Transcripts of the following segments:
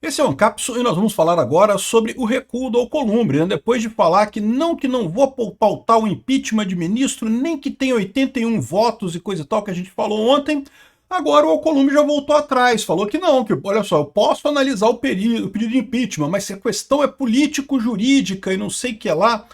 Esse é o Ancapsu e nós vamos falar agora sobre o recuo do Alcolumbre, né? Depois de falar que não vou pautar o impeachment de ministro, nem que tem 81 votos e coisa e tal que a gente falou ontem, agora o Alcolumbre já voltou atrás, falou que não, que olha só, eu posso analisar o pedido de impeachment, mas se a questão é político-jurídica e não sei o que lá,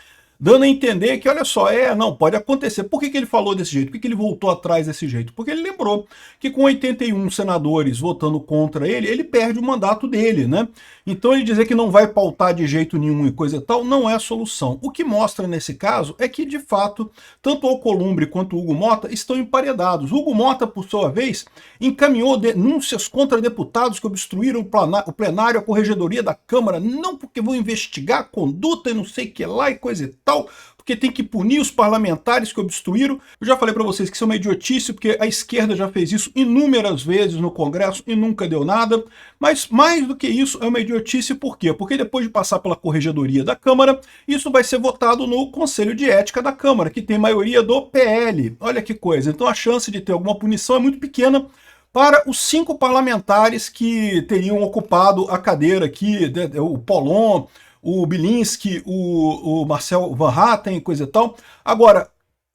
dando a entender que, olha só, não, pode acontecer. Por que ele falou desse jeito? Por que ele voltou atrás desse jeito? Porque ele lembrou que com 81 senadores votando contra ele, ele perde o mandato dele, né? Então ele dizer que não vai pautar de jeito nenhum e coisa e tal, não é a solução. O que mostra nesse caso é que, de fato, tanto o Alcolumbre quanto o Hugo Mota estão emparedados. O Hugo Mota, por sua vez, encaminhou denúncias contra deputados que obstruíram o plenário, a corregedoria da Câmara, não porque vão investigar a conduta e não sei o que lá e coisa e tal, porque tem que punir os parlamentares que obstruíram. Eu já falei para vocês que isso é uma idiotice, porque a esquerda já fez isso inúmeras vezes no Congresso e nunca deu nada. Mas mais do que isso, é uma idiotice por quê? Porque depois de passar pela corregedoria da Câmara, isso vai ser votado no Conselho de Ética da Câmara, que tem maioria do PL. Olha que coisa. Então a chance de ter alguma punição é muito pequena para os 5 parlamentares que teriam ocupado a cadeira aqui, o Pollon, o Bilinski, o Marcel Van Hatten e coisa e tal. Agora,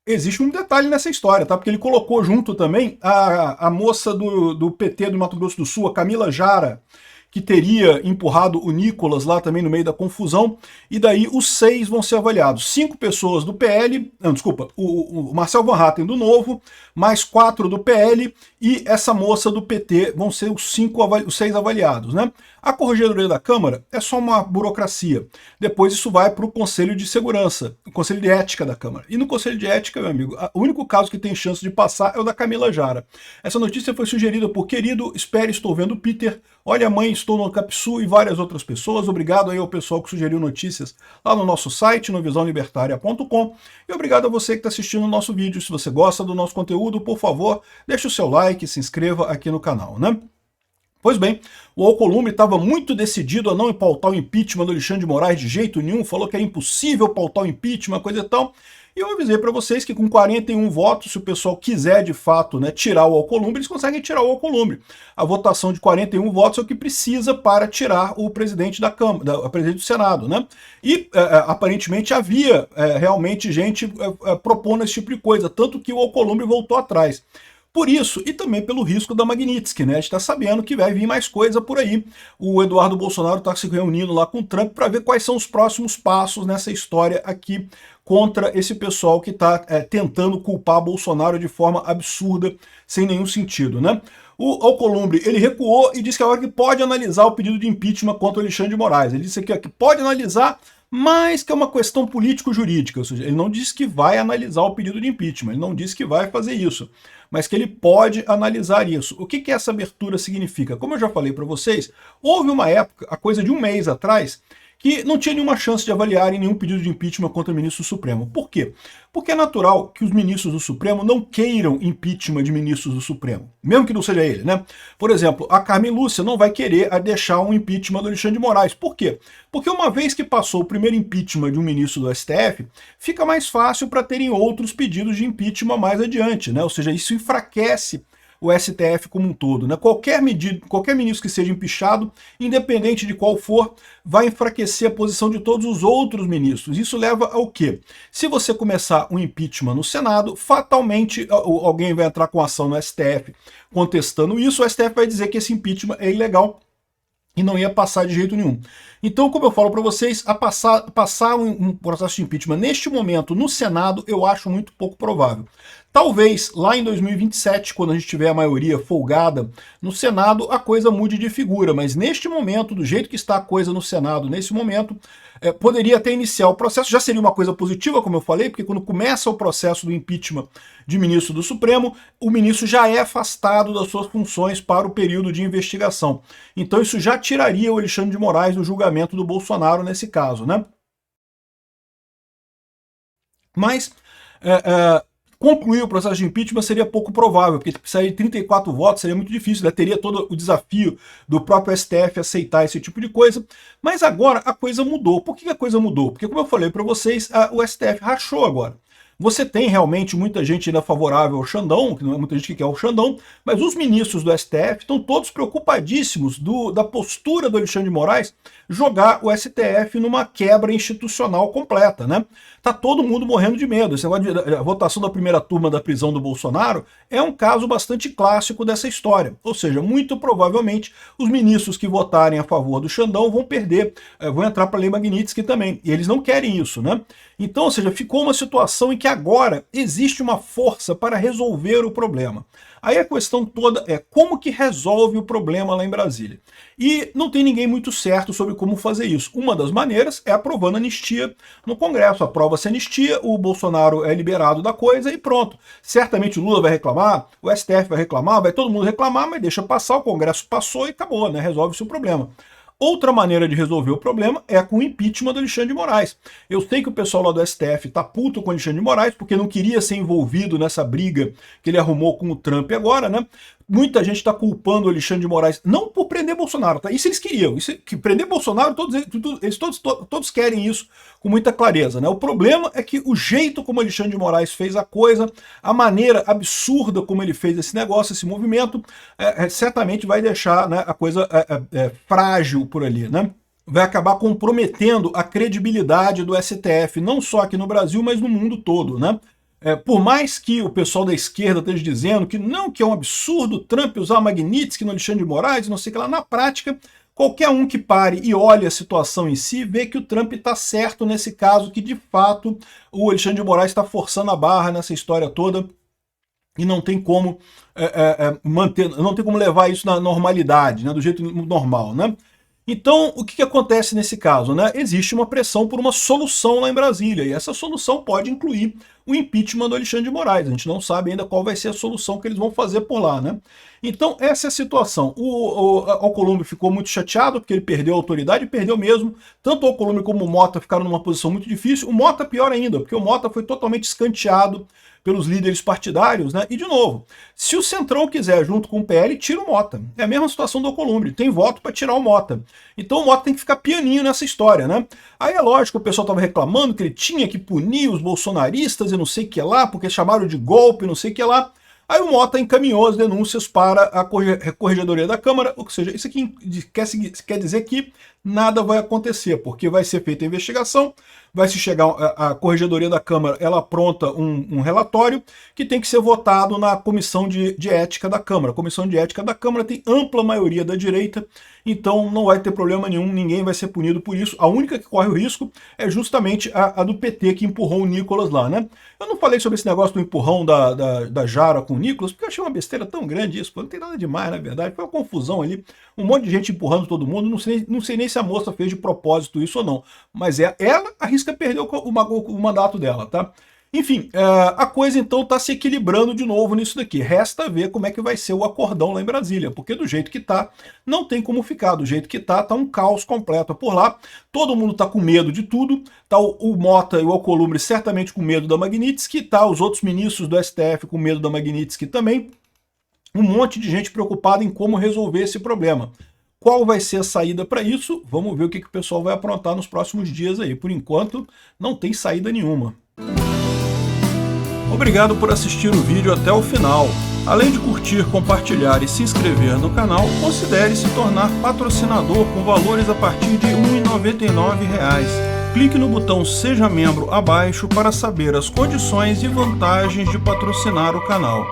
existe um detalhe nessa história, tá? Porque ele colocou junto também a moça do PT do Mato Grosso do Sul, a Camila Jara, que teria empurrado o Nicolas lá também no meio da confusão, e daí os 6 vão ser avaliados. 5 pessoas do PL, não, desculpa, o Marcel Van Hatten do Novo, mais 4 do PL, e essa moça do PT vão ser os 6 avaliados, né? A Corregedoria da Câmara é só uma burocracia. Depois isso vai para o Conselho de Segurança, o Conselho de Ética da Câmara. E no Conselho de Ética, meu amigo, o único caso que tem chance de passar é o da Camila Jara. Essa notícia foi sugerida por Querido, Espere, Estou Vendo Peter, Olha Mãe, Estou no Ancapsu e várias outras pessoas. Obrigado aí ao pessoal que sugeriu notícias lá no nosso site, no visãolibertaria.com. E obrigado a você que está assistindo o nosso vídeo. Se você gosta do nosso conteúdo, por favor, deixe o seu like, se inscreva aqui no canal, né? Pois bem, o Alcolumbre estava muito decidido a não pautar o impeachment do Alexandre de Moraes de jeito nenhum, falou que é impossível pautar o impeachment, coisa e tal. E eu avisei para vocês que com 41 votos, se o pessoal quiser de fato, né, tirar o Alcolumbre, eles conseguem tirar o Alcolumbre. A votação de 41 votos é o que precisa para tirar o presidente da Câmara, o presidente do Senado, né? E aparentemente havia realmente gente propondo esse tipo de coisa, tanto que o Alcolumbre voltou atrás. Por isso, e também pelo risco da Magnitsky, né? A gente está sabendo que vai vir mais coisa por aí. O Eduardo Bolsonaro está se reunindo lá com o Trump para ver quais são os próximos passos nessa história aqui contra esse pessoal que está tentando culpar Bolsonaro de forma absurda, sem nenhum sentido, né? O Alcolumbre, ele recuou e disse que agora que pode analisar o pedido de impeachment contra o Alexandre de Moraes. Ele disse aqui que pode analisar, mas que é uma questão político-jurídica, ou seja, ele não disse que vai analisar o pedido de impeachment, ele não disse que vai fazer isso, mas que ele pode analisar isso. O que essa abertura significa? Como eu já falei para vocês, houve uma época, a coisa de um mês atrás, que não tinha nenhuma chance de avaliarem nenhum pedido de impeachment contra o ministro do Supremo. Por quê? Porque é natural que os ministros do Supremo não queiram impeachment de ministros do Supremo, mesmo que não seja ele, né? Por exemplo, a Carmen Lúcia não vai querer deixar um impeachment do Alexandre de Moraes. Por quê? Porque uma vez que passou o primeiro impeachment de um ministro do STF, fica mais fácil para terem outros pedidos de impeachment mais adiante, né? Ou seja, isso enfraquece o STF como um todo, né? Qualquer ministro que seja empichado, independente de qual for, vai enfraquecer a posição de todos os outros ministros. Isso leva ao quê? Se você começar um impeachment no Senado, fatalmente alguém vai entrar com ação no STF contestando isso, o STF vai dizer que esse impeachment é ilegal e não ia passar de jeito nenhum. Então, como eu falo para vocês, passar um processo de impeachment neste momento no Senado, eu acho muito pouco provável. Talvez lá em 2027, quando a gente tiver a maioria folgada no Senado, a coisa mude de figura, mas neste momento, do jeito que está a coisa no Senado, nesse momento, poderia até iniciar o processo, já seria uma coisa positiva, como eu falei, porque quando começa o processo do impeachment de ministro do Supremo, o ministro já é afastado das suas funções para o período de investigação. Então isso já tiraria o Alexandre de Moraes do julgamento do Bolsonaro nesse caso, né? Mas concluir o processo de impeachment seria pouco provável, porque precisaria de 34 votos, seria muito difícil, né? Teria todo o desafio do próprio STF aceitar esse tipo de coisa, mas agora a coisa mudou. Por que a coisa mudou? Porque, como eu falei para vocês, o STF rachou agora. Você tem realmente muita gente ainda favorável ao Xandão, que não é muita gente que quer o Xandão, mas os ministros do STF estão todos preocupadíssimos da postura do Alexandre de Moraes jogar o STF numa quebra institucional completa, né? Tá todo mundo morrendo de medo. Esse negócio de a votação da primeira turma da prisão do Bolsonaro é um caso bastante clássico dessa história. Ou seja, muito provavelmente os ministros que votarem a favor do Xandão vão perder, vão entrar para a Lei Magnitsky também. E eles não querem isso, né? Então, ou seja, ficou uma situação em que agora existe uma força para resolver o problema. Aí a questão toda é como que resolve o problema lá em Brasília. E não tem ninguém muito certo sobre como fazer isso. Uma das maneiras é aprovando anistia no Congresso. Aprova-se anistia, o Bolsonaro é liberado da coisa e pronto. Certamente o Lula vai reclamar, o STF vai reclamar, vai todo mundo reclamar, mas deixa passar, o Congresso passou e acabou, né? Resolve-se o problema. Outra maneira de resolver o problema é com o impeachment do Alexandre de Moraes. Eu sei que o pessoal lá do STF tá puto com o Alexandre de Moraes porque não queria ser envolvido nessa briga que ele arrumou com o Trump agora, né? Muita gente está culpando o Alexandre de Moraes, não por prender Bolsonaro, tá? Isso eles queriam. Que prender Bolsonaro, todos querem isso com muita clareza, né? O problema é que o jeito como o Alexandre de Moraes fez a coisa, a maneira absurda como ele fez esse negócio, esse movimento, certamente vai deixar, né, a coisa frágil por ali, né? Vai acabar comprometendo a credibilidade do STF, não só aqui no Brasil, mas no mundo todo, né? Por mais que o pessoal da esquerda esteja dizendo que não, que é um absurdo Trump usar Magnitsky no Alexandre de Moraes, não sei o que lá, na prática, qualquer um que pare e olhe a situação em si, vê que o Trump está certo nesse caso, que de fato o Alexandre de Moraes está forçando a barra nessa história toda e não tem como manter, não tem como levar isso na normalidade, né, do jeito normal, né? Então, o que acontece nesse caso, né? Existe uma pressão por uma solução lá em Brasília, e essa solução pode incluir o impeachment do Alexandre de Moraes. A gente não sabe ainda qual vai ser a solução que eles vão fazer por lá, né? Então, essa é a situação. O Alcolumbre ficou muito chateado, porque ele perdeu a autoridade, e perdeu mesmo. Tanto o Alcolumbre como o Mota ficaram numa posição muito difícil. O Mota pior ainda, porque o Mota foi totalmente escanteado pelos líderes partidários, né? E, de novo, se o Centrão quiser, junto com o PL, tira o Mota. É a mesma situação do Alcolumbre, tem voto para tirar o Mota. Então o Mota tem que ficar pianinho nessa história, né? Aí é lógico, o pessoal estava reclamando que ele tinha que punir os bolsonaristas e não sei o que lá, porque chamaram de golpe, não sei o que lá. Aí o Mota encaminhou as denúncias para a Corregedoria da Câmara, ou seja, isso aqui quer dizer que nada vai acontecer, porque vai ser feita a investigação, vai se chegar a Corregedoria da Câmara, ela apronta um relatório que tem que ser votado na Comissão de Ética da Câmara. A Comissão de Ética da Câmara tem ampla maioria da direita, então não vai ter problema nenhum, ninguém vai ser punido por isso. A única que corre o risco é justamente a do PT, que empurrou o Nicolas lá, né? Eu não falei sobre esse negócio do empurrão da Jara com o Nicolas, porque eu achei uma besteira tão grande isso, pô, não tem nada demais, na verdade, foi uma confusão ali, um monte de gente empurrando todo mundo, não sei nem se a moça fez de propósito isso ou não, mas ela arrisca perder o mandato dela, tá? Enfim, a coisa então está se equilibrando de novo nisso daqui. Resta ver como é que vai ser o acordão lá em Brasília, porque do jeito que tá, não tem como ficar. Do jeito que tá um caos completo por lá. Todo mundo tá com medo de tudo. Tá o Mota e o Alcolumbre certamente com medo da Magnitsky, tá os outros ministros do STF com medo da Magnitsky também. Um monte de gente preocupada em como resolver esse problema. Qual vai ser a saída para isso? Vamos ver o que o pessoal vai aprontar nos próximos dias aí. Por enquanto, não tem saída nenhuma. Obrigado por assistir o vídeo até o final. Além de curtir, compartilhar e se inscrever no canal, considere se tornar patrocinador com valores a partir de R$ 1,99. Clique no botão Seja Membro abaixo para saber as condições e vantagens de patrocinar o canal.